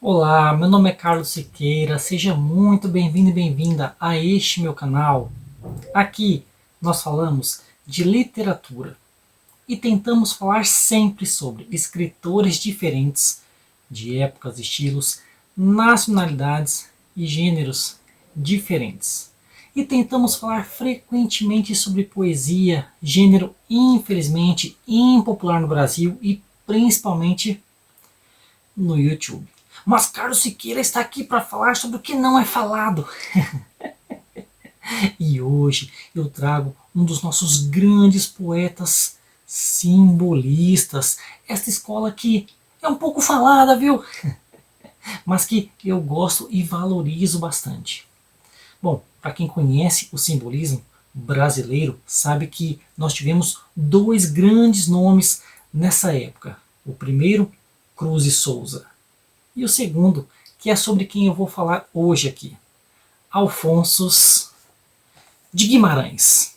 Olá, meu nome é Carlos Siqueira, seja muito bem-vindo e bem-vinda a este meu canal. Aqui nós falamos de literatura e tentamos falar sempre sobre escritores diferentes, de épocas, estilos, nacionalidades e gêneros diferentes. E tentamos falar frequentemente sobre poesia, gênero infelizmente impopular no Brasil e principalmente no YouTube. Mas Carlos Siqueira está aqui para falar sobre o que não é falado. E hoje eu trago um dos nossos grandes poetas simbolistas. Esta escola que é um pouco falada, viu? Mas que eu gosto e valorizo bastante. Bom, para quem conhece o simbolismo brasileiro, sabe que nós tivemos dois grandes nomes nessa época. O primeiro, Cruz e Souza. E o segundo, que é sobre quem eu vou falar hoje aqui, Alfonso de Guimarães.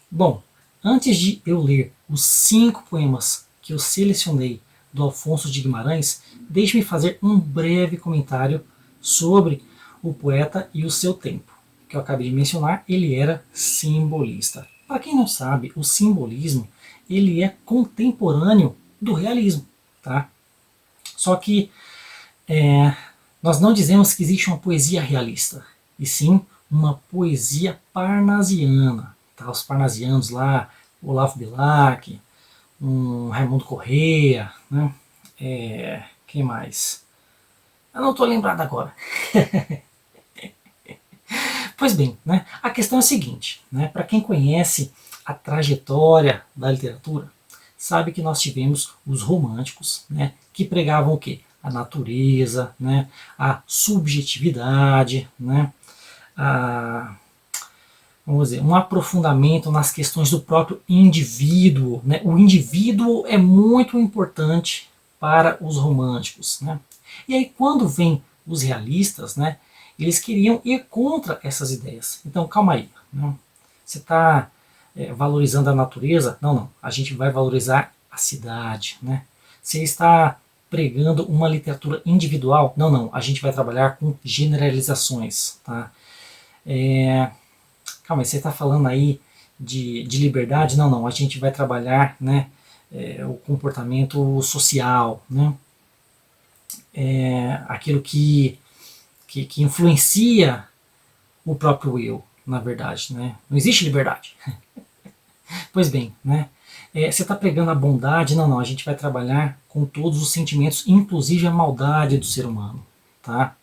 Bom, antes de eu ler os 5 poemas que eu selecionei do Alfonso de Guimarães, deixe-me fazer um breve comentário sobre o poeta e o seu tempo. Que eu acabei de mencionar, ele era simbolista. Para quem não sabe, o simbolismo ele é contemporâneo do realismo, tá? Só que nós não dizemos que existe uma poesia realista, e sim uma poesia parnasiana. Tá? Os parnasianos lá, Olavo Bilac, Raimundo Corrêa, né? Quem mais? Eu não estou lembrado agora. Pois bem, né? A questão é a seguinte, né? Para quem conhece a trajetória da literatura, sabe que nós tivemos os românticos, né? Que pregavam o quê? A natureza, né? A subjetividade, né? A, vamos dizer, um aprofundamento nas questões do próprio indivíduo. Né? O indivíduo é muito importante para os românticos. Né? E aí, quando vem os realistas, né, eles queriam ir contra essas ideias. Então, calma aí. Né? Você está valorizando a natureza? Não, não. A gente vai valorizar a cidade. Né? Você está pregando uma literatura individual? Não, não. A gente vai trabalhar com generalizações. Tá? Calma aí, você está falando aí de liberdade? Não, não, a gente vai trabalhar, né, o comportamento social, né, aquilo que influencia o próprio eu, na verdade. Né? Não existe liberdade. Pois bem, né, você está pregando a bondade? Não, não, a gente vai trabalhar com todos os sentimentos, inclusive a maldade do ser humano. Tá?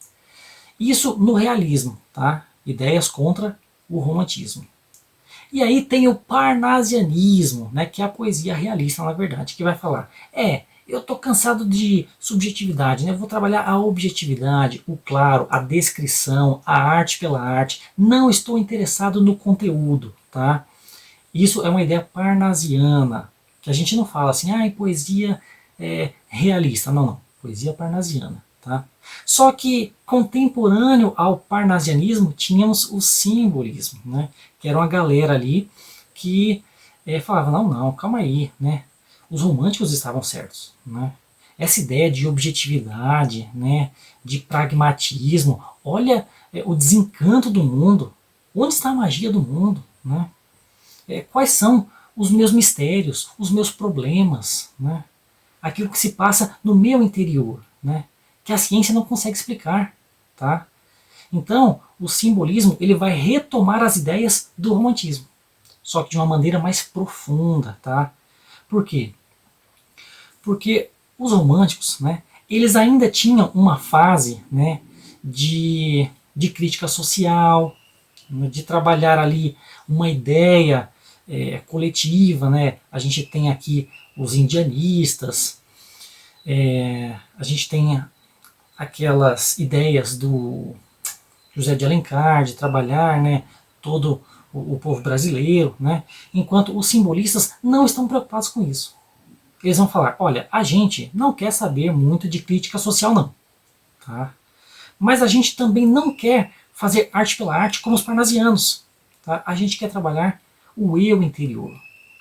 Isso no realismo, tá? Ideias contra o romantismo. E aí tem o parnasianismo, né, que é a poesia realista, na verdade, que vai falar: eu estou cansado de subjetividade, né, eu vou trabalhar a objetividade, o claro, a descrição, a arte pela arte, não estou interessado no conteúdo. Tá? Isso é uma ideia parnasiana, que a gente não fala assim, poesia realista, não, não, poesia parnasiana. Tá? Só que contemporâneo ao parnasianismo tínhamos o simbolismo, né? Que era uma galera ali que falava, não, não, calma aí, né? Os românticos estavam certos. Né? Essa ideia de objetividade, né? De pragmatismo, olha o desencanto do mundo, onde está a magia do mundo? Né? Quais são os meus mistérios, os meus problemas, né? Aquilo que se passa no meu interior, né? Que a ciência não consegue explicar. Tá? Então, o simbolismo ele vai retomar as ideias do romantismo, só que de uma maneira mais profunda. Tá? Por quê? Porque os românticos, né, eles ainda tinham uma fase, né, de crítica social, né, de trabalhar ali uma ideia coletiva. Né? A gente tem aqui os indianistas, a gente tem aquelas ideias do José de Alencar de trabalhar, né, todo o povo brasileiro, né, enquanto os simbolistas não estão preocupados com isso. eles vão falar, olha, a gente não quer saber muito de crítica social não, tá? Mas a gente também não quer fazer arte pela arte como os parnasianos, tá? A gente quer trabalhar o eu interior,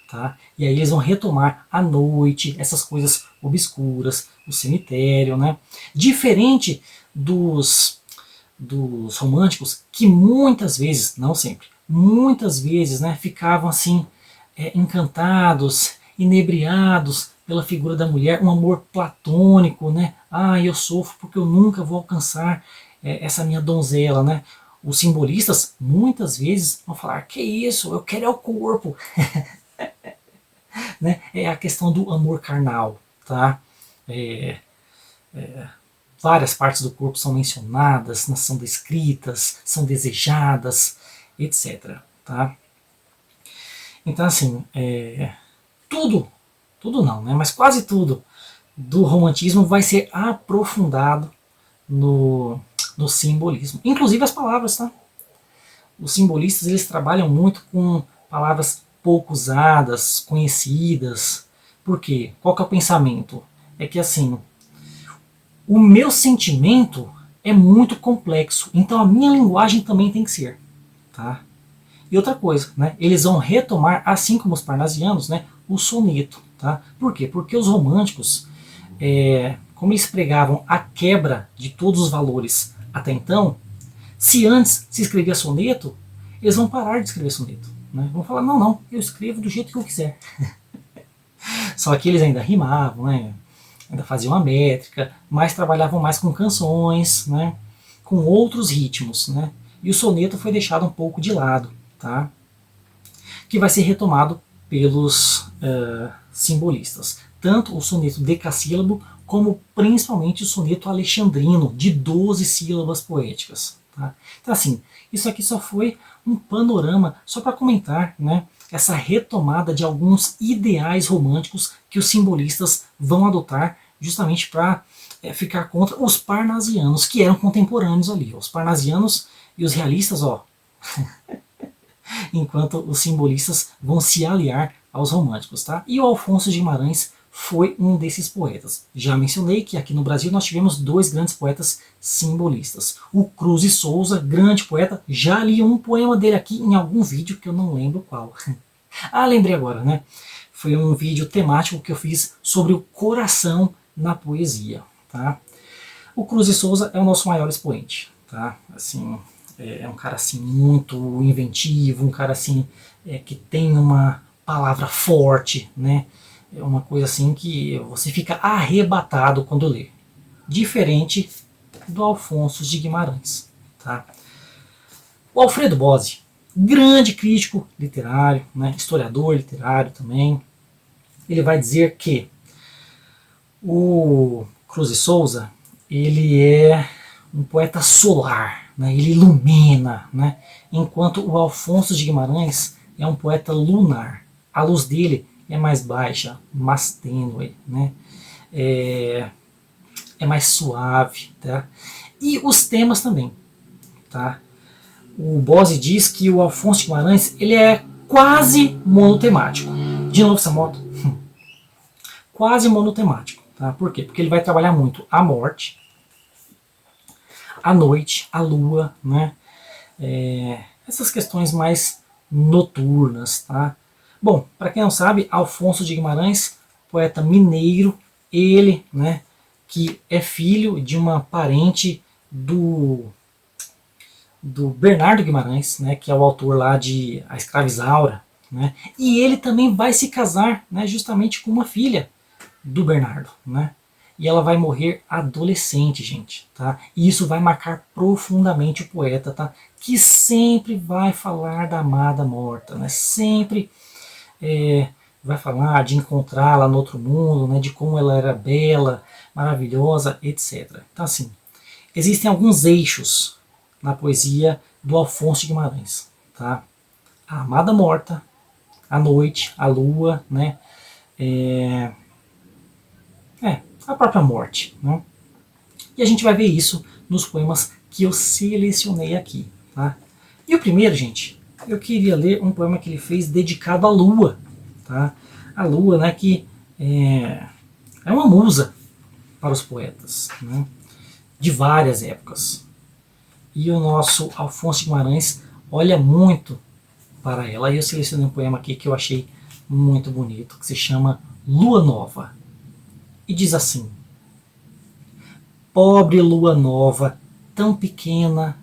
tá? E aí eles vão retomar a noite, essas coisas obscuras, o cemitério, né? Diferente dos românticos, que muitas vezes, não sempre, muitas vezes, né, ficavam assim, encantados, inebriados pela figura da mulher, um amor platônico, né? Ah, eu sofro porque eu nunca vou alcançar essa minha donzela, né? Os simbolistas muitas vezes vão falar, que isso, eu quero é o corpo, né? É a questão do amor carnal, tá? É, várias partes do corpo são mencionadas, são descritas, são desejadas, etc. Tá? Então, assim, tudo, tudo não, né? Mas quase tudo do romantismo vai ser aprofundado no simbolismo. Inclusive as palavras, tá? Os simbolistas eles trabalham muito com palavras pouco usadas, conhecidas. Por quê? Qual que é o pensamento? É que assim, o meu sentimento é muito complexo, então a minha linguagem também tem que ser. Tá? E outra coisa, né, eles vão retomar, assim como os parnasianos, né, o soneto. Tá? Por quê? Porque os românticos, como eles pregavam a quebra de todos os valores até então, se antes se escrevia soneto, eles vão parar de escrever soneto. Né? Vão falar, não, não, eu escrevo do jeito que eu quiser. Só que eles ainda rimavam, né? Ainda faziam a métrica, mas trabalhavam mais com canções, né? Com outros ritmos. Né? E o soneto foi deixado um pouco de lado, tá? Que vai ser retomado pelos simbolistas. Tanto o soneto decassílabo, como principalmente o soneto alexandrino, de 12 sílabas poéticas. Tá? Então, assim, isso aqui só foi um panorama, só para comentar, né, essa retomada de alguns ideais românticos que os simbolistas vão adotar justamente para ficar contra os parnasianos, que eram contemporâneos ali. Os parnasianos e os realistas, ó, enquanto os simbolistas vão se aliar aos românticos. Tá? E o Alfonso de Guimarães foi um desses poetas. Já mencionei que aqui no Brasil nós tivemos dois grandes poetas simbolistas. O Cruz e Souza, grande poeta, já li um poema dele aqui em algum vídeo que eu não lembro qual. Ah, lembrei agora, né? Foi um vídeo temático que eu fiz sobre o coração na poesia. Tá? O Cruz e Souza é o nosso maior expoente. Tá? Assim, é um cara assim muito inventivo, um cara assim que tem uma palavra forte, né? É uma coisa assim que você fica arrebatado quando lê. Diferente do Alfonso de Guimarães. Tá? O Alfredo Bozzi, grande crítico literário, né, historiador literário também, ele vai dizer que o Cruz de Souza ele é um poeta solar, né, ele ilumina, né, enquanto o Alfonso de Guimarães é um poeta lunar. A luz dele é mais baixa, mais tênue, né? É mais suave, tá? E os temas também, tá? O Bozzi diz que o Alfonso de Guimarães ele é quase monotemático. De novo essa moto. Quase monotemático, tá? Por quê? Porque ele vai trabalhar muito a morte, a noite, a lua, né? Essas questões mais noturnas, tá? Bom, para quem não sabe, Alfonso de Guimarães, poeta mineiro, ele, né, que é filho de uma parente do Bernardo Guimarães, né, que é o autor lá de A Escrava Isaura, né, e ele também vai se casar, né, justamente com uma filha do Bernardo, né, e ela vai morrer adolescente, gente, tá? E isso vai marcar profundamente o poeta, tá? Que sempre vai falar da amada morta, né? Sempre vai falar de encontrá-la no outro mundo, né, de como ela era bela, maravilhosa, etc. Então, assim, existem alguns eixos na poesia do Alfonso de Guimarães. Tá? A amada morta, a noite, a lua, né, a própria morte. Né? E a gente vai ver isso nos poemas que eu selecionei aqui. Tá? E o primeiro, gente, eu queria ler um poema que ele fez dedicado à lua. Tá? A lua, né, que é uma musa para os poetas, né, de várias épocas. E o nosso Alfonso de Guimarães olha muito para ela. Aí eu selecionei um poema aqui que eu achei muito bonito, que se chama Lua Nova. E diz assim: pobre lua nova, tão pequena,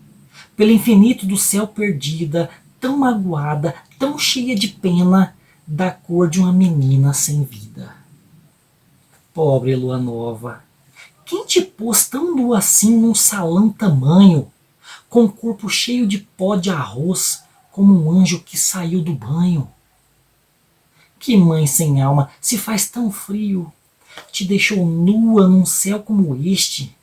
pelo infinito do céu perdida, tão magoada, tão cheia de pena, da cor de uma menina sem vida. Pobre lua nova, quem te pôs tão nua assim num salão tamanho, com o corpo cheio de pó de arroz, como um anjo que saiu do banho? Que mãe sem alma, se faz tão frio, te deixou nua num céu como este?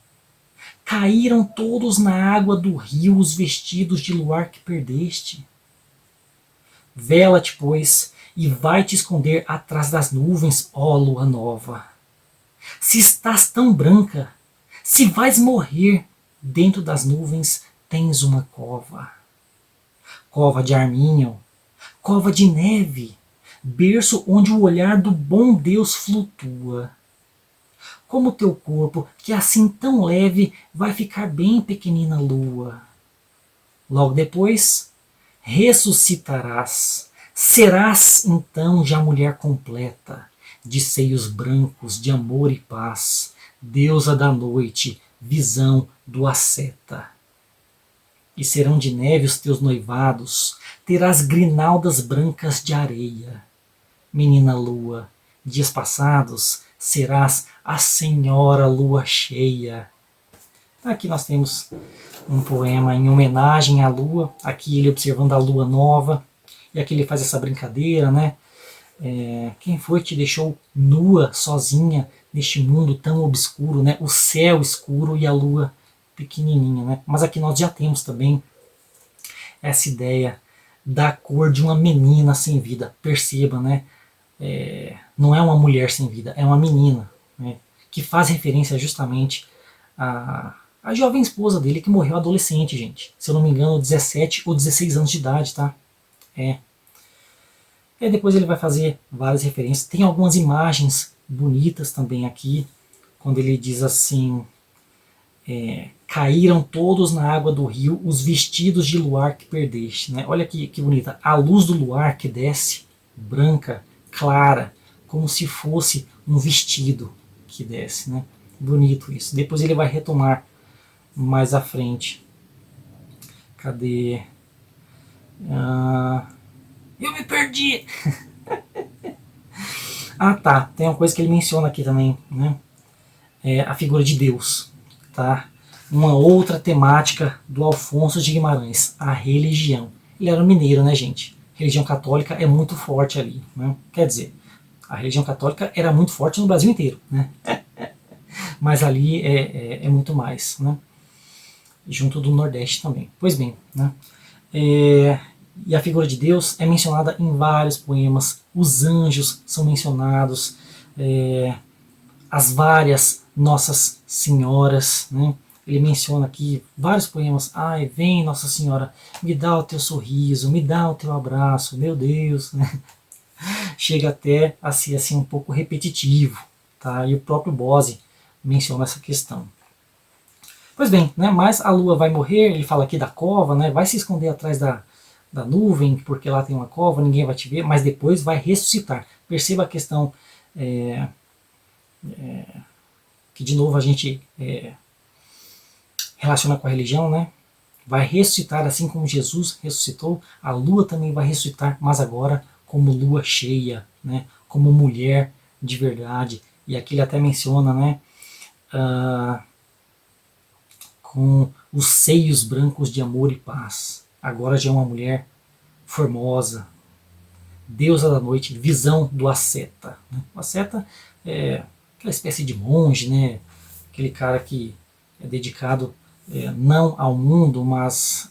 Caíram todos na água do rio os vestidos de luar que perdeste. Vela-te, pois, e vai te esconder atrás das nuvens, ó lua nova. Se estás tão branca, se vais morrer, dentro das nuvens tens uma cova. Cova de arminho, cova de neve, berço onde o olhar do bom Deus flutua. Como teu corpo, que assim tão leve, vai ficar bem pequenina lua. Logo depois, ressuscitarás. Serás então já mulher completa, de seios brancos, de amor e paz, deusa da noite, visão do asceta. E serão de neve os teus noivados, terás grinaldas brancas de areia. Menina lua, dias passados, serás a senhora lua cheia. Aqui nós temos um poema em homenagem à lua, aqui ele observando a lua nova, e aqui ele faz essa brincadeira, né? Quem foi que te deixou nua, sozinha, neste mundo tão obscuro, né? O céu escuro e a lua pequenininha, né? Mas aqui nós já temos também essa ideia da cor de uma menina sem vida. Perceba, né? Não é uma mulher sem vida, é uma menina, né? Que faz referência justamente a jovem esposa dele que morreu adolescente, gente. Se eu não me engano, 17 ou 16 anos de idade, tá? E depois ele vai fazer várias referências. Tem algumas imagens bonitas também aqui, quando ele diz assim: caíram todos na água do rio os vestidos de luar que perdeste. Né? Olha que bonita. A luz do luar que desce, branca, clara, como se fosse um vestido que desce. Né? Bonito isso. Depois ele vai retomar mais à frente. Cadê? Eu me perdi! Tá. Tem uma coisa que ele menciona aqui também, né? A figura de Deus. Tá? Uma outra temática do Alfonso de Guimarães, a religião. Ele era mineiro, né, gente? A religião católica é muito forte ali. Né? Quer dizer, a religião católica era muito forte no Brasil inteiro, né? Mas ali é muito mais, né? Junto do Nordeste também. Pois bem, né? E a figura de Deus é mencionada em vários poemas. Os anjos são mencionados, as várias Nossas Senhoras, né? Ele menciona aqui vários poemas. Ai, vem Nossa Senhora, me dá o teu sorriso, me dá o teu abraço, meu Deus, né? Chega até a ser assim um pouco repetitivo, tá? E o próprio Bose menciona essa questão. Pois bem, né? Mas a lua vai morrer, ele fala aqui da cova, né? Vai se esconder atrás da nuvem, porque lá tem uma cova, ninguém vai te ver, mas depois vai ressuscitar. Perceba a questão que de novo a gente relaciona com a religião, né? Vai ressuscitar assim como Jesus ressuscitou, a lua também vai ressuscitar, mas agora como lua cheia, né? Como mulher de verdade. E aqui ele até menciona, né? Com os seios brancos de amor e paz. Agora já é uma mulher formosa, deusa da noite, visão do asceta. Né? O asceta é aquela espécie de monge, né? Aquele cara que é dedicado não ao mundo, mas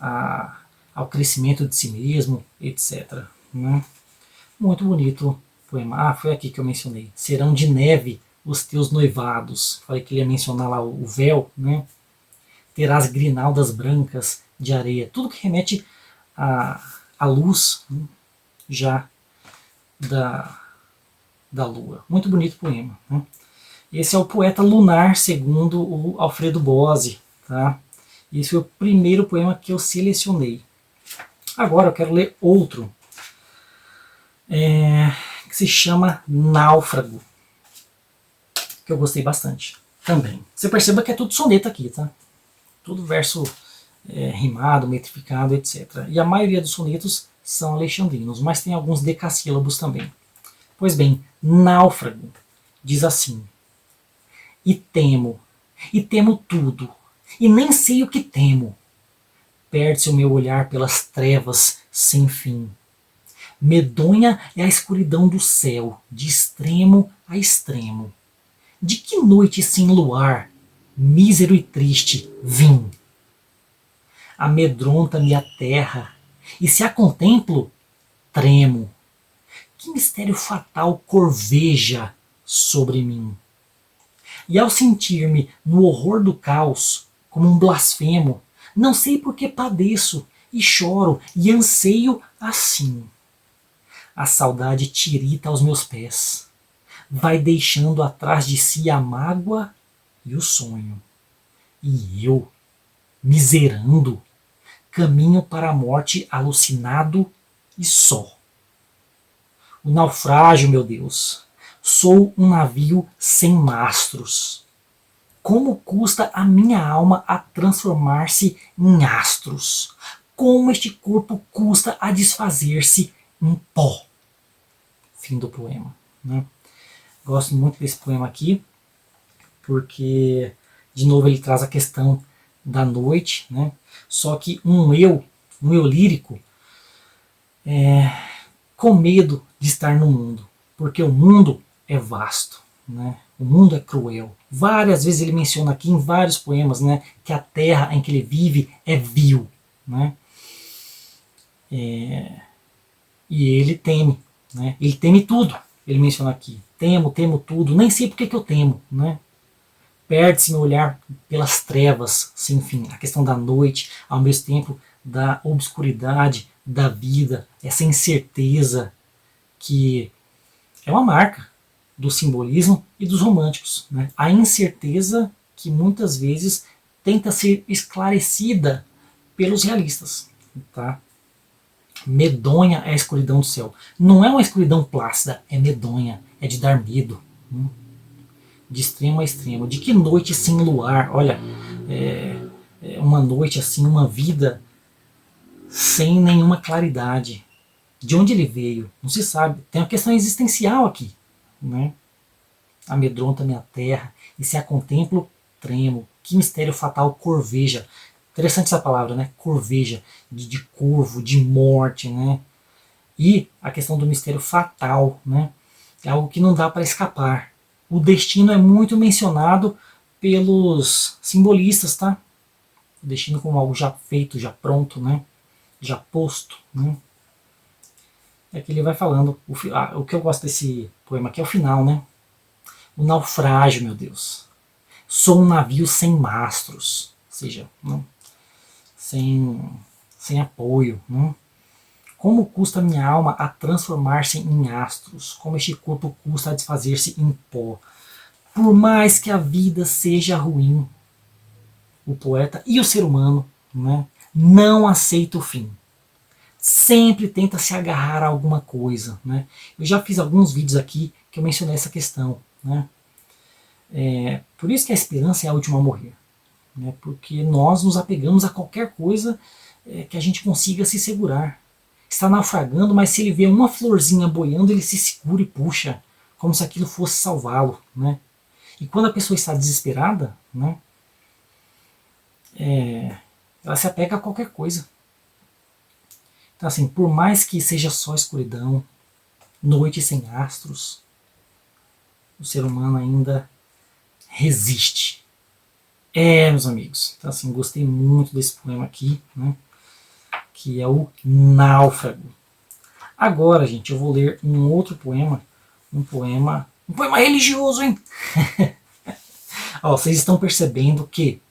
ao crescimento de si mesmo, etc. Né? Muito bonito o poema. Foi aqui que eu mencionei. Serão de neve os teus noivados. Falei que ele ia mencionar lá o véu, né? Terás grinaldas brancas de areia. Tudo que remete à luz, né? Já da Lua. Muito bonito poema, né? Esse é o Poeta Lunar, segundo o Alfredo Bose, tá? Esse foi o primeiro poema que eu selecionei. Agora eu quero ler outro, que se chama Náufrago, que eu gostei bastante também. Você perceba que é tudo soneto aqui, tá? Tudo verso rimado, metrificado, etc. E a maioria dos sonetos são alexandrinos, mas tem alguns decassílabos também. Pois bem, Náufrago diz assim: e temo tudo, e nem sei o que temo. Perde-se o meu olhar pelas trevas sem fim. Medonha é a escuridão do céu, de extremo a extremo. De que noite sem luar, mísero e triste, vim? Amedronta-me a terra, e se a contemplo, tremo. Que mistério fatal corveja sobre mim. E ao sentir-me no horror do caos, como um blasfemo, não sei por que padeço, e choro, e anseio assim. A saudade tirita aos meus pés, vai deixando atrás de si a mágoa e o sonho. E eu, miserando, caminho para a morte alucinado e só. O naufrágio, meu Deus, sou um navio sem mastros. Como custa a minha alma a transformar-se em astros? Como este corpo custa a desfazer-se em pó? Fim do poema, né? Gosto muito desse poema aqui, porque, de novo, ele traz a questão da noite, né? Só que um eu lírico, com medo de estar no mundo, porque o mundo é vasto, né? O mundo é cruel. Várias vezes ele menciona aqui em vários poemas, né, que a terra em que ele vive é vil, né? E ele teme, né? Ele teme tudo. Ele menciona aqui: temo tudo, nem sei porque que eu temo, né? Perde-se meu olhar pelas trevas sem fim. A questão da noite, ao mesmo tempo da obscuridade da vida, essa incerteza que é uma marca do simbolismo e dos românticos, né? A incerteza que muitas vezes tenta ser esclarecida pelos realistas, tá? Medonha é a escuridão do céu. Não é uma escuridão plácida, é medonha, é de dar medo. De extremo a extremo. De que noite sem luar? Olha, uma noite assim, uma vida sem nenhuma claridade. De onde ele veio? Não se sabe. Tem uma questão existencial aqui, né? Amedronta-me a terra, e se a contemplo, tremo. Que mistério fatal corveja. Interessante essa palavra, né? Corveja, de corvo, de morte, né? E a questão do mistério fatal, né? É algo que não dá para escapar. O destino é muito mencionado pelos simbolistas, tá? O destino como algo já feito, já pronto, né? Já posto, né? É que ele vai falando. O que eu gosto desse poema aqui é o final, né? O naufrágio, meu Deus. Sou um navio sem mastros, ou seja, né? sem apoio, né? Como custa minha alma a transformar-se em astros? Como este corpo custa a desfazer-se em pó? Por mais que a vida seja ruim, o poeta e o ser humano, né, não aceita o fim. Sempre tenta se agarrar a alguma coisa, né? Eu já fiz alguns vídeos aqui que eu mencionei essa questão, né? Por isso que a esperança é a última a morrer, né? Porque nós nos apegamos a qualquer coisa que a gente consiga se segurar. Está naufragando, mas se ele vê uma florzinha boiando, ele se segura e puxa, como se aquilo fosse salvá-lo, né? E quando a pessoa está desesperada, né, ela se apega a qualquer coisa. Então, assim, por mais que seja só escuridão, noite sem astros, o ser humano ainda resiste. Meus amigos. Então, assim, gostei muito desse poema aqui, né, que é o Náufrago. Agora, gente, eu vou ler um outro poema, um poema religioso, hein? Ó, vocês estão percebendo que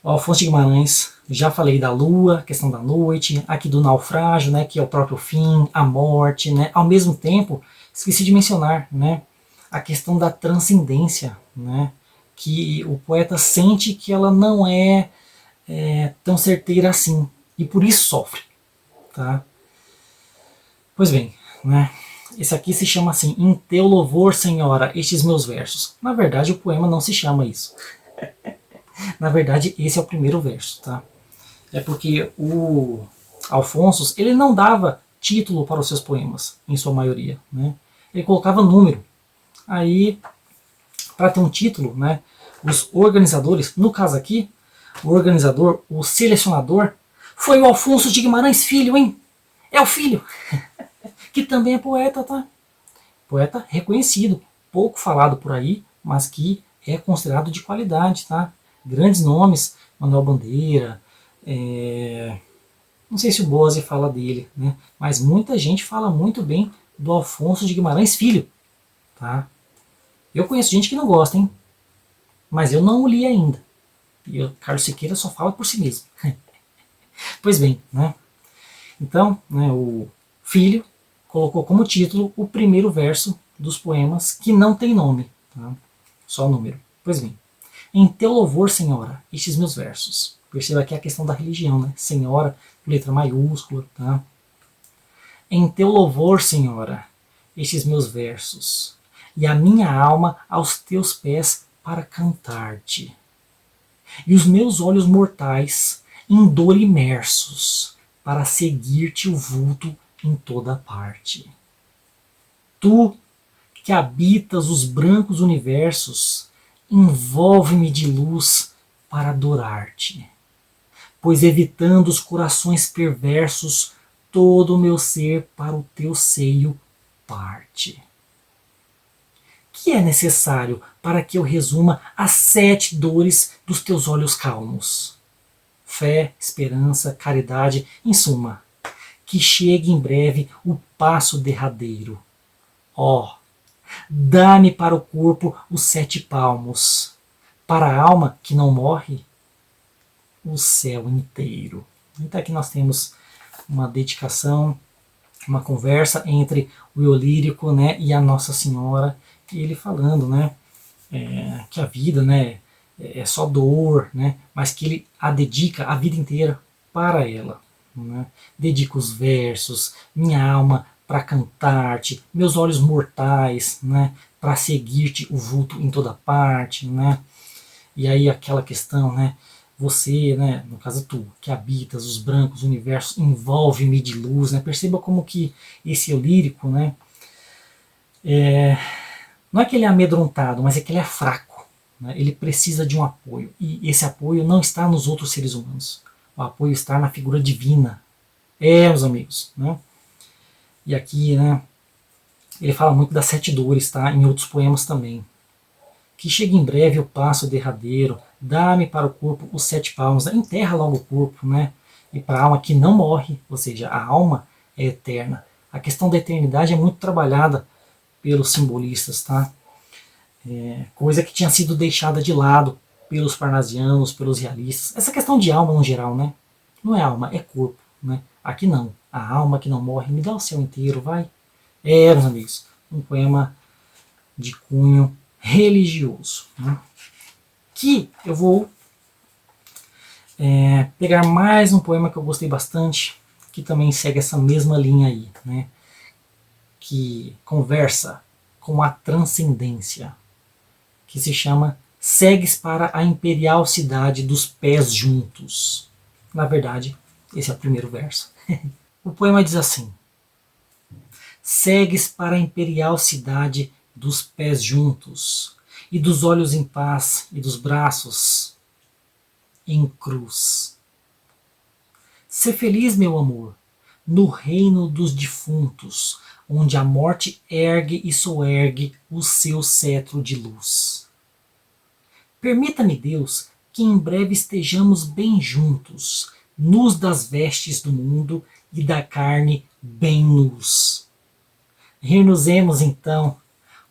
Afonso de Guimarães, já falei da lua, questão da noite, aqui do naufrágio, né, que é o próprio fim, a morte, né? Ao mesmo tempo, esqueci de mencionar, né, a questão da transcendência, né, que o poeta sente que ela não é tão certeira assim, e por isso sofre. Tá? Pois bem, né, esse aqui se chama assim, Em teu louvor, Senhora, estes meus versos. Na verdade, o poema não se chama isso. Na verdade, esse é o primeiro verso. Tá? É porque o Alfonso, ele não dava título para os seus poemas, em sua maioria. Né? Ele colocava número. Aí, para ter um título, né, os organizadores, no caso aqui, o organizador, o selecionador, foi o Alfonso de Guimarães Filho, hein? É o filho, que também é poeta, tá? Poeta reconhecido, pouco falado por aí, mas que é considerado de qualidade, tá? Grandes nomes, Manuel Bandeira, não sei se o Bose fala dele, né? Mas muita gente fala muito bem do Alfonso de Guimarães Filho, tá? Eu conheço gente que não gosta, hein? Mas eu não o li ainda. E o Carlos Siqueira só fala por si mesmo. Pois bem, né? Então, né, o filho colocou como título o primeiro verso dos poemas que não tem nome, tá? Só número. Pois bem, em teu louvor, Senhora, estes meus versos. Perceba aqui a questão da religião, né? Senhora, letra maiúscula, tá? Em teu louvor, Senhora, estes meus versos, e a minha alma aos teus pés para cantar-te. E os meus olhos mortais em dor imersos, para seguir-te o vulto em toda parte. Tu, que habitas os brancos universos, envolve-me de luz para adorar-te, pois evitando os corações perversos, todo o meu ser para o teu seio parte. Que é necessário para que eu resuma as 7 dores dos teus olhos calmos? Fé, esperança, caridade, em suma, que chegue em breve o passo derradeiro. Ó, dá-me para o corpo os 7 palmos, para a alma que não morre, o céu inteiro. Então aqui nós temos uma dedicação, uma conversa entre o eu lírico, né, e a Nossa Senhora, e ele falando, né, que a vida, né, é só dor, né, mas que ele a dedica a vida inteira para ela. Né? Dedica os versos, minha alma para cantar-te, meus olhos mortais, né, para seguir-te o vulto em toda parte, né? E aí aquela questão, né, você, né, no caso tu, que habitas os brancos universos, envolve-me de luz, né? Perceba como que esse eu lírico, né, não é que ele é amedrontado, mas é que ele é fraco. Né? Ele precisa de um apoio. E esse apoio não está nos outros seres humanos. O apoio está na figura divina. Meus amigos. Né? E aqui, né, ele fala muito das 7 dores, tá? Em outros poemas também. Que chegue em breve o passo derradeiro, dá-me para o corpo os 7 palmos, né? Enterra logo o corpo, né? E para a alma que não morre, ou seja, a alma é eterna. A questão da eternidade é muito trabalhada pelos simbolistas, tá? Coisa que tinha sido deixada de lado pelos parnasianos, pelos realistas. Essa questão de alma no geral, né? Não é alma, é corpo, né? Aqui não. A alma que não morre, me dá o céu inteiro, vai. Meus amigos, um poema de cunho religioso. Né? Que eu vou pegar mais um poema que eu gostei bastante, que também segue essa mesma linha aí, né? Que conversa com a transcendência, que se chama Segues para a Imperial Cidade dos Pés Juntos. Na verdade, esse é o primeiro verso. O poema diz assim: Segues para a imperial cidade dos pés juntos, e dos olhos em paz, e dos braços em cruz. Sê feliz, meu amor, no reino dos defuntos, onde a morte ergue e soergue o seu cetro de luz. Permita-me, Deus, que em breve estejamos bem juntos, nus das vestes do mundo e da carne bem nus. Rir-nos-emos então,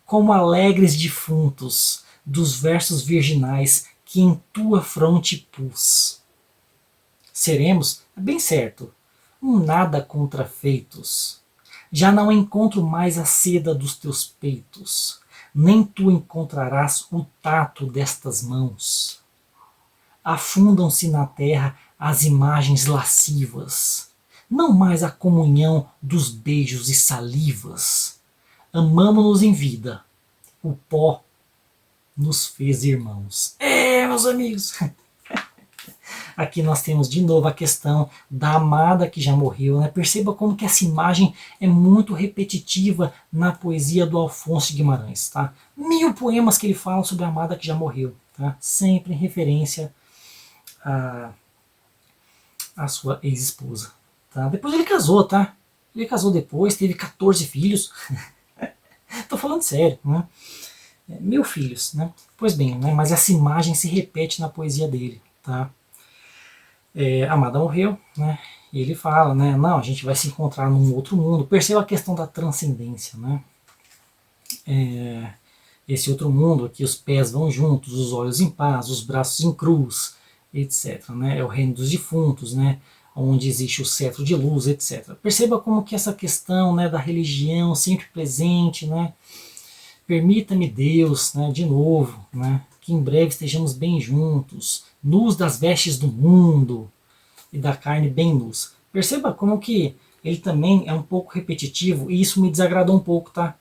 como alegres defuntos, dos versos virginais que em tua fronte pus. Seremos, bem certo, um nada contrafeitos, Já não encontro mais a seda dos teus peitos, nem tu encontrarás o tato destas mãos. Afundam-se na terra as imagens lascivas, não mais a comunhão dos beijos e salivas. Amamo-nos em vida, o pó nos fez irmãos. Meus amigos! Aqui nós temos de novo a questão da amada que já morreu. Né? Perceba como que essa imagem é muito repetitiva na poesia do Alfonso de Guimarães. Tá? 1000 poemas que ele fala sobre a amada que já morreu. Tá? Sempre em referência a sua ex-esposa. Tá? Depois ele casou, tá? Ele casou depois, teve 14 filhos. Tô falando sério, né? 1000 filhos, né? Pois bem, né? Mas essa imagem se repete na poesia dele, tá? A amada morreu, né? E ele fala, né? Não, a gente vai se encontrar num outro mundo. Perceba a questão da transcendência, né? Esse outro mundo aqui, os pés vão juntos, os olhos em paz, os braços em cruz, etc. Né? É o reino dos defuntos, né? Onde existe o cetro de luz, etc. Perceba como que essa questão, né, da religião sempre presente, né? Permita-me Deus, né, de novo, né, que em breve estejamos bem juntos, nus das vestes do mundo e da carne bem nus. Perceba como que ele também é um pouco repetitivo e isso me desagradou um pouco, tá?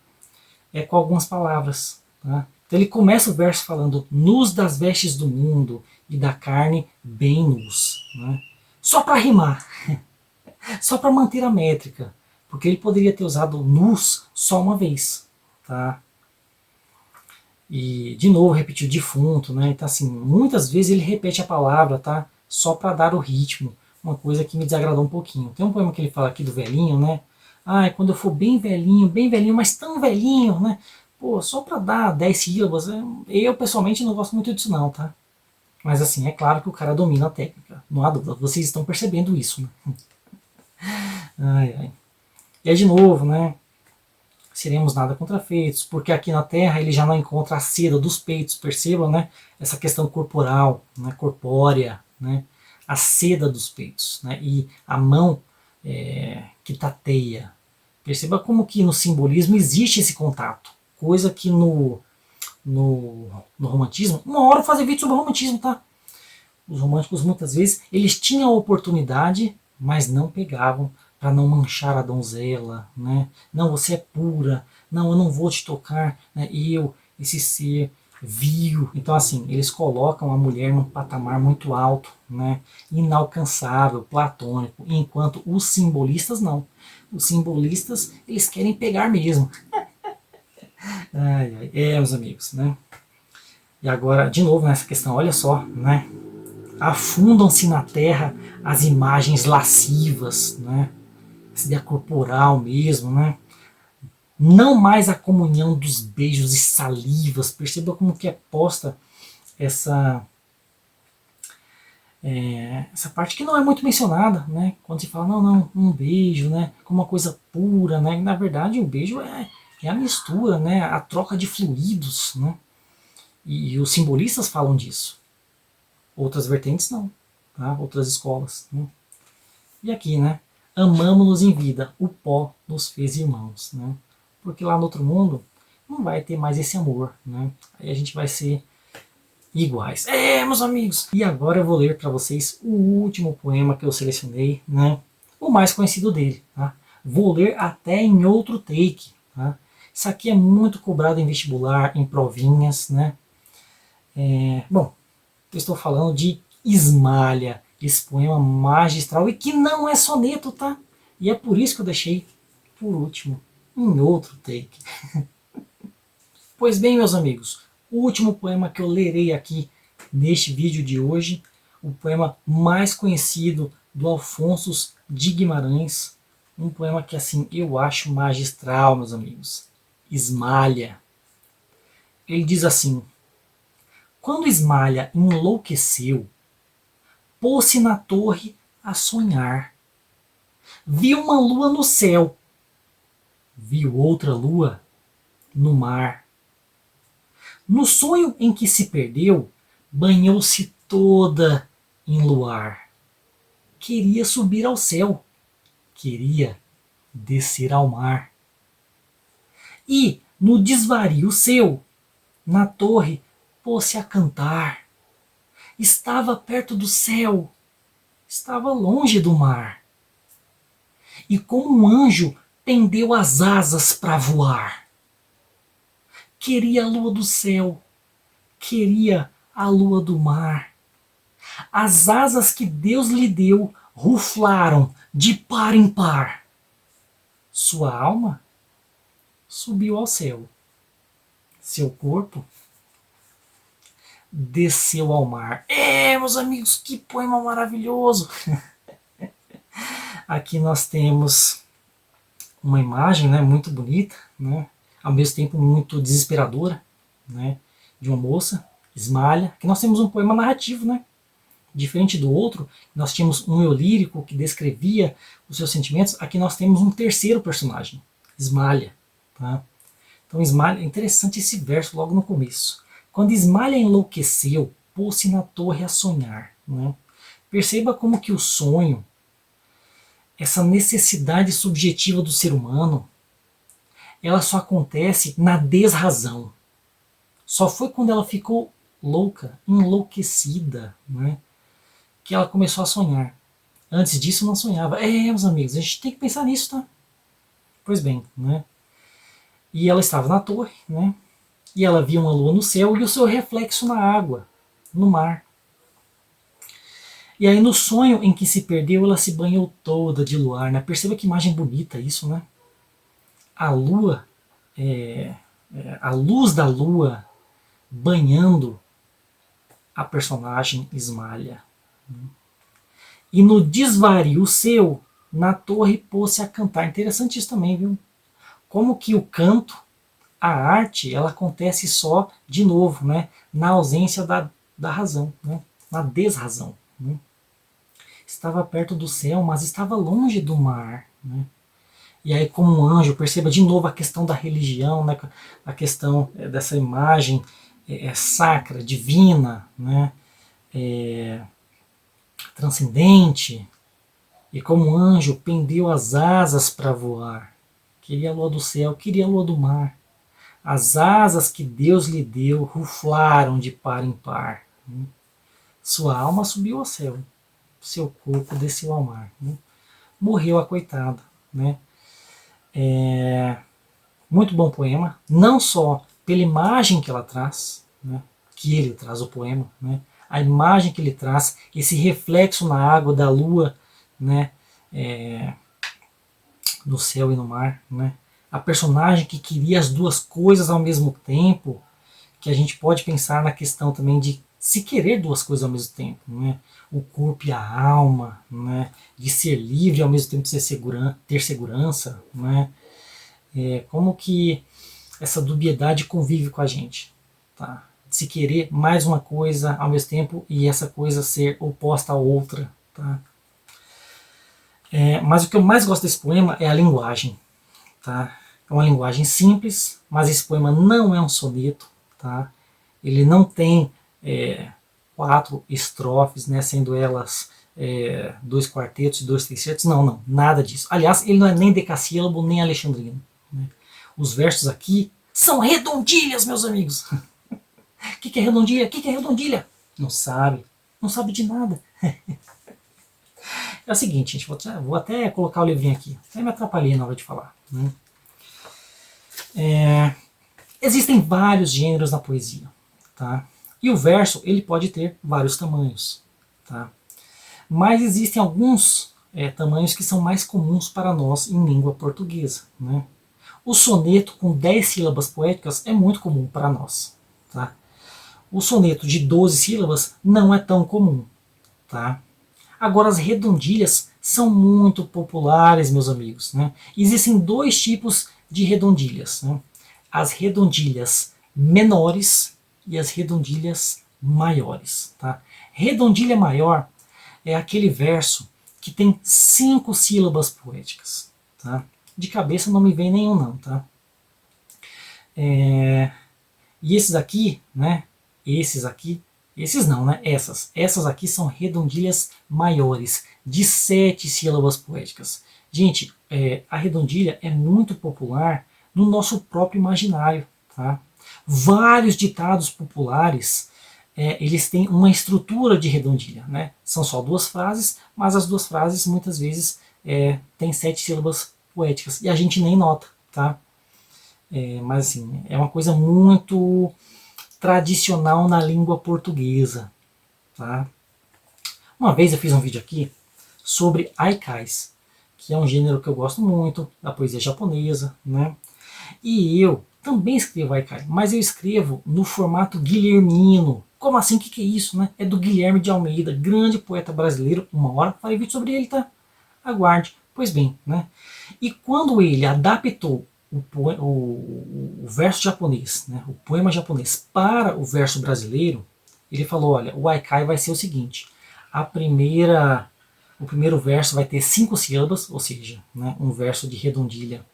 Com algumas palavras, tá? Então ele começa o verso falando nus das vestes do mundo e da carne bem nus, né? Só para rimar, só para manter a métrica, porque ele poderia ter usado nus só uma vez, tá? E de novo repetiu defunto, né? Então assim, muitas vezes ele repete a palavra, tá? Só para dar o ritmo, uma coisa que me desagradou um pouquinho. Tem um poema que ele fala aqui do velhinho, né? Quando eu for bem velhinho, mas tão velhinho, né? Pô, só para dar 10 sílabas, eu pessoalmente não gosto muito disso não, tá? Mas assim, é claro que o cara domina a técnica, não há dúvida, vocês estão percebendo isso, né? E aí de novo, né? Seremos nada contrafeitos, porque aqui na Terra ele já não encontra a seda dos peitos, percebam, né? Essa questão corporal, né? Corpórea, né? A seda dos peitos, né? E a mão que tateia. Perceba como que no simbolismo existe esse contato, coisa que no romantismo, uma hora eu vou fazer vídeo sobre o romantismo, tá? Os românticos muitas vezes, eles tinham a oportunidade, mas não pegavam para não manchar a donzela, né? Não, você é pura, não, eu não vou te tocar, né? Esse ser vil. Então assim, eles colocam a mulher num patamar muito alto, né? Inalcançável, platônico, enquanto os simbolistas não. Os simbolistas, eles querem pegar mesmo. Meus amigos, né? E agora, de novo nessa questão, olha só, né? Afundam-se na terra as imagens lascivas, né? Essa ideia corporal mesmo, né? Não mais a comunhão dos beijos e salivas. Perceba como que é posta essa parte que não é muito mencionada, né? Quando se fala, não, um beijo, né? Como uma coisa pura, né? Na verdade, o beijo é a mistura, né? A troca de fluidos, né? E os simbolistas falam disso. Outras vertentes não, tá? Outras escolas. Né? E aqui, né? Amamo-nos em vida, o pó nos fez irmãos, né? Porque lá no outro mundo não vai ter mais esse amor, né? Aí a gente vai ser iguais. Meus amigos! E agora eu vou ler para vocês o último poema que eu selecionei, né? O mais conhecido dele, tá? Vou ler até em outro take, tá? Isso aqui é muito cobrado em vestibular, em provinhas, né? Bom, eu estou falando de Ismalha, esse poema magistral e que não é soneto, tá? E é por isso que eu deixei por último, em outro take. Pois bem, meus amigos, o último poema que eu lerei aqui neste vídeo de hoje, o poema mais conhecido do Alfonso de Guimarães, um poema que assim eu acho magistral, meus amigos. Ismalha. Ele diz assim: quando Ismalha enlouqueceu, pôs-se na torre a sonhar. Viu uma lua no céu, viu outra lua no mar. No sonho em que se perdeu, banhou-se toda em luar. Queria subir ao céu, queria descer ao mar. E, no desvario seu, na torre, pôs-se a cantar. Estava perto do céu, estava longe do mar. E como um anjo, pendeu as asas para voar. Queria a lua do céu, queria a lua do mar. As asas que Deus lhe deu ruflaram de par em par. Sua alma subiu ao céu. Seu corpo desceu ao mar. Meus amigos, que poema maravilhoso! Aqui nós temos uma imagem, né, muito bonita, né, ao mesmo tempo muito desesperadora, né, de uma moça, Ismalha, que nós temos um poema narrativo, né, diferente do outro, nós tínhamos um eu lírico que descrevia os seus sentimentos, aqui nós temos um terceiro personagem, Ismalha. Tá? Então Ismalha, é interessante esse verso logo no começo. Quando Ismalha enlouqueceu, pôs-se na torre a sonhar. Né? Perceba como que o sonho, essa necessidade subjetiva do ser humano, ela só acontece na desrazão. Só foi quando ela ficou louca, enlouquecida, né, que ela começou a sonhar. Antes disso não sonhava. Meus amigos, a gente tem que pensar nisso, tá? Pois bem, né? E ela estava na torre, né? E ela via uma lua no céu e o seu reflexo na água, no mar. E aí no sonho em que se perdeu, ela se banhou toda de luar, né? Perceba que imagem bonita isso, né? A lua, a luz da lua banhando a personagem Ismalha. E no desvario seu, na torre pôs-se a cantar. Interessante isso também, viu? Como que o canto, a arte, ela acontece só, de novo, né? Na ausência da razão, né? Na desrazão. Né? Estava perto do céu, mas estava longe do mar. Né? E aí, como um anjo, perceba de novo a questão da religião, né? A questão dessa imagem sacra, divina, né? Transcendente. E como um anjo, pendeu as asas para voar. Queria a lua do céu, queria a lua do mar. As asas que Deus lhe deu ruflaram de par em par. Né? Sua alma subiu ao céu, seu corpo desceu ao mar. Né? Morreu a coitada. Né? Muito bom poema, não só pela imagem que ela traz, né? Que ele traz o poema, né? A imagem que ele traz, esse reflexo na água da lua, né? No céu e no mar. Né? A personagem que queria as duas coisas ao mesmo tempo, que a gente pode pensar na questão também de se querer duas coisas ao mesmo tempo, né? O corpo e a alma, né? De ser livre e ao mesmo tempo ter segurança, né? Como que essa dubiedade convive com a gente, tá? De se querer mais uma coisa ao mesmo tempo e essa coisa ser oposta à outra, tá? Mas o que eu mais gosto desse poema é a linguagem, tá? É uma linguagem simples, mas esse poema não é um soneto, tá? Ele não tem 4 estrofes, né, sendo elas 2 quartetos e 2 tercetos, não, nada disso. Aliás, ele não é nem decassílabo, nem alexandrino. Né? Os versos aqui são redondilhas, meus amigos. O que é redondilha? O que é redondilha? Não sabe de nada. É o seguinte, gente, vou até colocar o livrinho aqui, até me atrapalhei na hora de falar. Né? Existem vários gêneros na poesia, tá? E o verso ele pode ter vários tamanhos, tá? Mas existem alguns tamanhos que são mais comuns para nós em língua portuguesa. Né? O soneto com 10 sílabas poéticas é muito comum para nós. Tá? O soneto de 12 sílabas não é tão comum. Tá? Agora, as redondilhas são muito populares, meus amigos. Né? Existem 2 tipos de redondilhas. Né? As redondilhas menores e as redondilhas maiores. Tá? Redondilha maior é aquele verso que tem 5 sílabas poéticas. Tá? De cabeça não me vem nenhum não. Tá? E esses aqui, né? Esses aqui Esses não, né? Essas aqui são redondilhas maiores, de 7 sílabas poéticas. Gente, a redondilha é muito popular no nosso próprio imaginário, tá? Vários ditados populares, eles têm uma estrutura de redondilha, né? São só duas frases, mas as duas frases muitas vezes têm 7 sílabas poéticas e a gente nem nota, tá? Mas assim, é uma coisa muito tradicional na língua portuguesa, tá? Uma vez eu fiz um vídeo aqui sobre haikais, que é um gênero que eu gosto muito, da poesia japonesa, né? E eu também escrevo haikai, mas eu escrevo no formato guilhermino. Como assim? O que é isso, né? É do Guilherme de Almeida, grande poeta brasileiro. Uma hora farei vídeo sobre ele, tá? Aguarde. Pois bem, né? E quando ele adaptou o verso japonês, né, o poema japonês, para o verso brasileiro, ele falou: olha, o haikai vai ser o seguinte: o primeiro verso vai ter 5 sílabas, ou seja, né, um verso de redondilha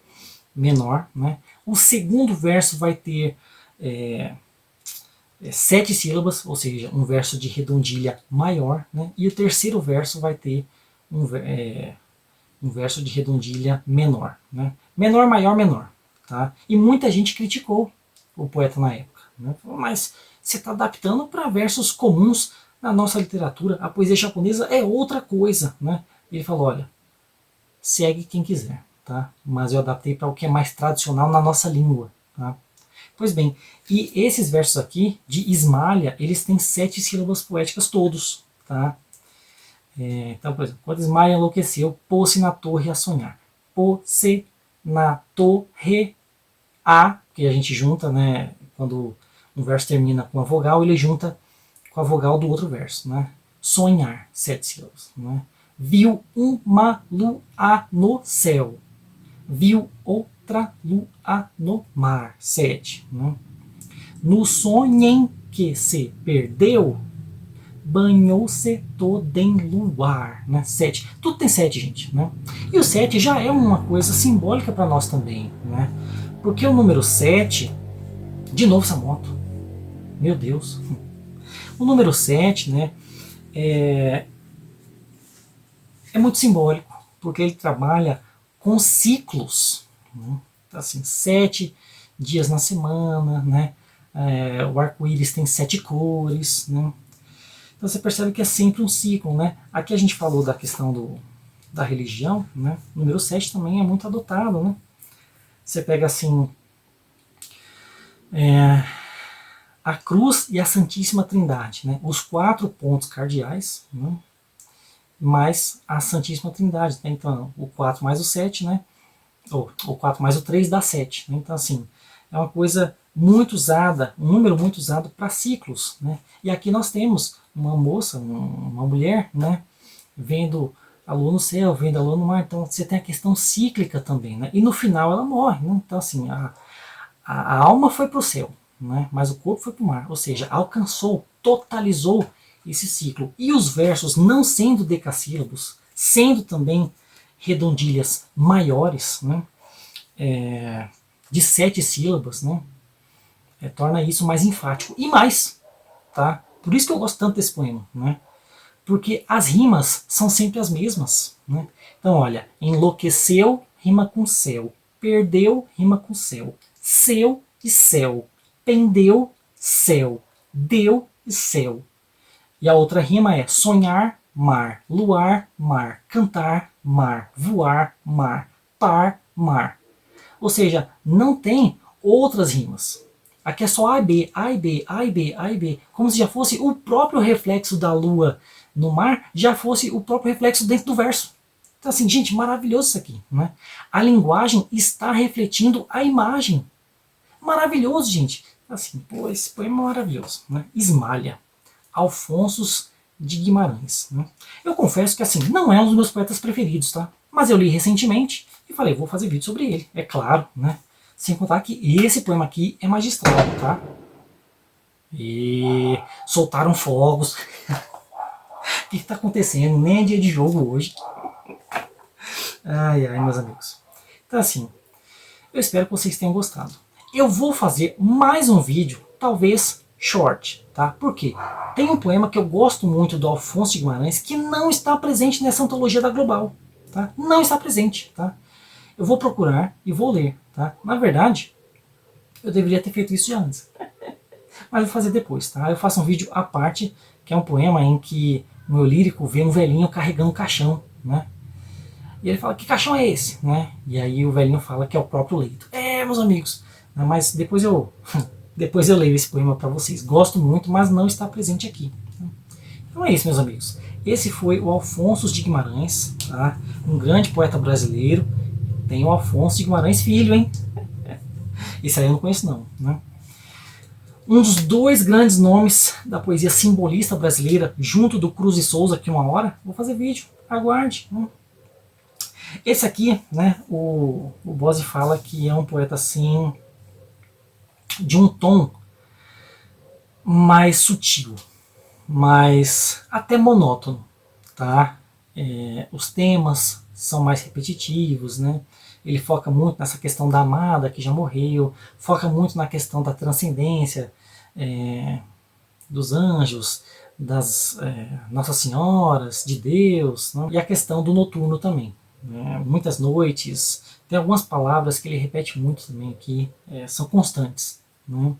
menor, né? O segundo verso vai ter 7 sílabas, ou seja, um verso de redondilha maior, né? E o terceiro verso vai ter um verso de redondilha menor, né? Menor, maior, menor, tá? E muita gente criticou o poeta na época, né? Falou: mas você está adaptando para versos comuns na nossa literatura, a poesia japonesa é outra coisa, né? E ele falou: olha, segue quem quiser, tá? Mas eu adaptei para o que é mais tradicional na nossa língua, tá? Pois bem, e esses versos aqui, de Ismalha, eles têm 7 sílabas poéticas todos, tá? Então, por exemplo, quando Ismael enlouqueceu, pôs-se na torre a sonhar. Pôs-se na torre a, que a gente junta, né? Quando um verso termina com a vogal, ele junta com a vogal do outro verso, né? Sonhar, 7 sílabas, né? Viu uma lua no céu. Viu outra lua no mar, 7. Né? No sonho em que se perdeu, banhou-se todo em luar, né? 7. Tudo tem 7, gente, né? E o 7 já é uma coisa simbólica para nós também, né? Porque o número 7, de novo essa moto, meu Deus. O número 7, né, é muito simbólico, porque ele trabalha com ciclos, né? Então, assim, 7 dias na semana, né? O arco-íris tem 7 cores, né? Então você percebe que é sempre um ciclo, né? Aqui a gente falou da questão da religião, né? O número 7 também é muito adotado, né? Você pega assim a cruz e a Santíssima Trindade, né? Os 4 pontos cardeais, né? Mais a Santíssima Trindade, né? Então o 4 mais o 7, né? Ou o 4 mais o 3 dá 7, né? Então assim, é uma coisa muito usada, um número muito usado para ciclos, né? E aqui nós temos uma moça, uma mulher, né, vendo a lua no céu, vendo a lua no mar, então você tem a questão cíclica também, né? E no final ela morre, né? Então assim, a alma foi para o céu, né? Mas o corpo foi para o mar, ou seja, alcançou, totalizou esse ciclo. E os versos, não sendo decassílabos, sendo também redondilhas maiores, né, de 7 sílabas, né, torna isso mais enfático. E mais, tá? Por isso que eu gosto tanto desse poema, né? Porque as rimas são sempre as mesmas, né? Então, olha, enlouqueceu rima com céu, perdeu rima com céu, seu e céu, pendeu, céu, deu e céu. E a outra rima é sonhar, mar, luar, mar, cantar, mar, voar, mar, par, mar. Ou seja, não tem outras rimas. Aqui é só A e B, A e B, A e B, A e B. Como se já fosse o próprio reflexo da lua no mar, já fosse o próprio reflexo dentro do verso. Então assim, gente, maravilhoso isso aqui, né? A linguagem está refletindo a imagem. Maravilhoso, gente. Assim, pô, esse poema é maravilhoso, né? Ismalha, Alfonso de Guimarães, né? Eu confesso que assim, não é um dos meus poetas preferidos, tá? Mas eu li recentemente e falei, vou fazer vídeo sobre ele, é claro, né? Sem contar que esse poema aqui é magistral, tá? E soltaram fogos. O que está acontecendo? Nem é dia de jogo hoje. Ai, ai, meus amigos. Então assim, eu espero que vocês tenham gostado. Eu vou fazer mais um vídeo, talvez short, tá? Por quê? Tem um poema que eu gosto muito do Alfonso de Guimarães que não está presente nessa antologia da Global, tá? Não está presente, tá? Eu vou procurar e vou ler, tá? Na verdade, eu deveria ter feito isso já antes, mas vou fazer depois, tá? Eu faço um vídeo à parte, que é um poema em que o meu lírico vê um velhinho carregando um caixão, né? E ele fala, que caixão é esse? Né? E aí o velhinho fala que é o próprio leito. É, meus amigos, mas depois eu depois eu leio esse poema para vocês. Gosto muito, mas não está presente aqui. Então é isso, meus amigos. Esse foi o Alfonso de Guimarães, tá? Um grande poeta brasileiro. Tem o Alfonso de Guimarães Filho, hein? Esse aí eu não conheço não, né? Um dos dois grandes nomes da poesia simbolista brasileira, junto do Cruz e Souza, que uma hora vou fazer vídeo, aguarde. Né? Esse aqui, né, o Bose fala que é um poeta assim, de um tom mais sutil, mais até monótono, tá? Os temas são mais repetitivos, né? Ele foca muito nessa questão da amada que já morreu, foca muito na questão da transcendência, dos anjos, das Nossas Senhoras, de Deus, né? E a questão do noturno também. Né? Muitas noites, tem algumas palavras que ele repete muito também aqui, são constantes, né?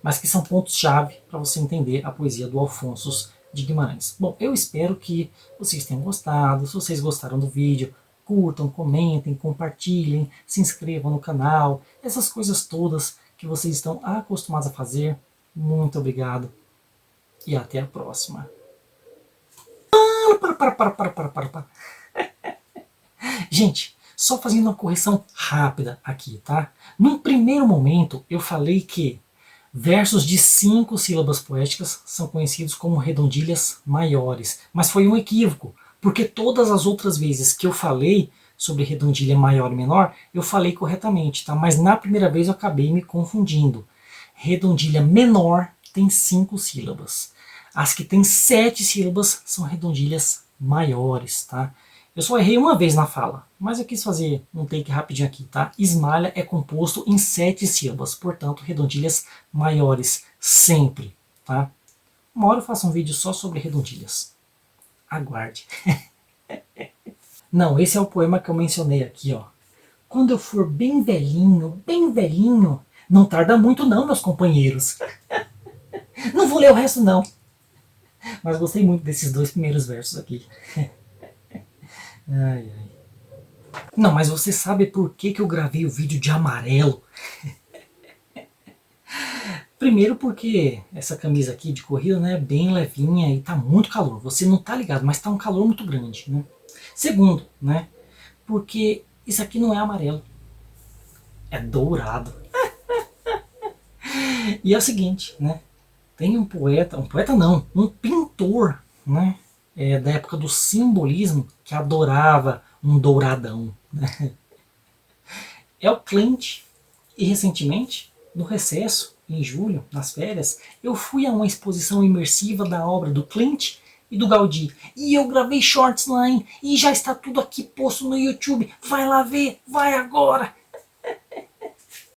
Mas que são pontos-chave para você entender a poesia do Alfonso de Guimarães. Bom, eu espero que vocês tenham gostado. Se vocês gostaram do vídeo, curtam, comentem, compartilhem, se inscrevam no canal, essas coisas todas que vocês estão acostumados a fazer. Muito obrigado e até a próxima. Para. Gente, só fazendo uma correção rápida aqui, tá? Num primeiro momento eu falei que versos de 5 sílabas poéticas são conhecidos como redondilhas maiores, mas foi um equívoco, porque todas as outras vezes que eu falei sobre redondilha maior e menor, eu falei corretamente, tá? Mas na primeira vez eu acabei me confundindo. Redondilha menor tem 5 sílabas. As que têm 7 sílabas são redondilhas maiores, tá? Eu só errei uma vez na fala, mas eu quis fazer um take rapidinho aqui, tá? Esmalha é composto em 7 sílabas, portanto, redondilhas maiores, sempre, tá? Uma hora eu faço um vídeo só sobre redondilhas. Aguarde. Não, esse é o poema que eu mencionei aqui, ó. Quando eu for bem velhinho, não tarda muito não, meus companheiros. Não vou ler o resto não. Mas gostei muito desses 2 primeiros versos aqui. Ai, ai. Não, mas você sabe por que eu gravei o vídeo de amarelo? Primeiro porque essa camisa aqui de corrida, né, é bem levinha e tá muito calor. Você não tá ligado, mas tá um calor muito grande, né? Segundo, né, porque isso aqui não é amarelo, é dourado. E é o seguinte, né, tem um poeta não, um pintor, né, da época do simbolismo que adorava um douradão, né? É o Klimt. E recentemente, no recesso, em julho, nas férias, eu fui a uma exposição imersiva da obra do Klimt e do Gaudí. E eu gravei shorts lá, hein? E já está tudo aqui posto no YouTube. Vai lá ver, vai agora!